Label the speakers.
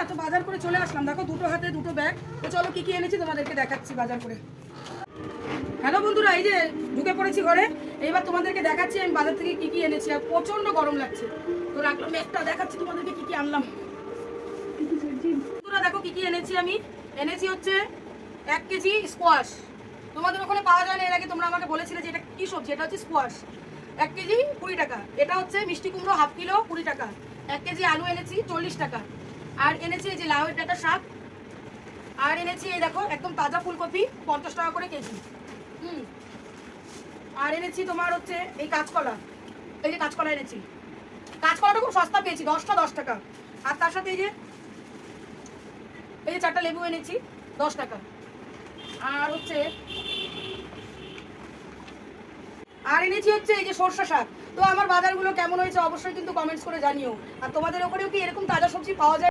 Speaker 1: এত বাজার করে চলে আসলাম, দেখো দুটো হাতে দুটো ব্যাগ। তো চলো কি কি এনেছি তোমাদেরকে দেখাচ্ছি বাজার করে। হ্যালো বন্ধুরা, এই যে ঢুকে পড়েছি ঘরে। এইবার তোমাদেরকে দেখাচ্ছি আমি বাজার থেকে কি কি এনেছি। আর প্রচন্ড গরম লাগছে, তো রাখলাম একটা, দেখাচ্ছি তোমাদেরকে কি কি আনলাম। বন্ধুরা দেখো কি কি এনেছি। আমি এনেছি হচ্ছে 1 কেজি স্কোয়াশ। তোমাদের ওখানে পাওয়া যায় না, এর আগে তোমরা আমাকে বলেছিলে যে এটা কি সবজি। এটা হচ্ছে স্কোয়াশ, 1 কেজি 20 টাকা। এটা হচ্ছে মিষ্টি কুমড়ো হাফ কিলো 20 টাকা। 1 কেজি আলু এনেছি 40 টাকা। আর এনেছি এই যে লাউয়ের ডাঁটা শাক। আর এনেছি এই দেখো একদম তাজা ফুলকপি 50 টাকা করে কেজি। আর এনেছি তোমার হচ্ছে এই কাঁচকলা। এই যে কাঁচকলা এনেছি, কাঁচকলাটা খুব সস্তা পেয়েছি, 10টা 10 টাকা। আর তার সাথে এই যে 4টা লেবু এনেছি 10 টাকা। আর এনেছি হচ্ছে এই যে সরষা শাক। তো আমার বাজারগুলো কেমন হয়েছে অবশ্যই কিন্তু কমেন্টস করে জানিও। আর তোমাদের ওখানেও কি এরকম তাজা সবজি পাওয়া যায়?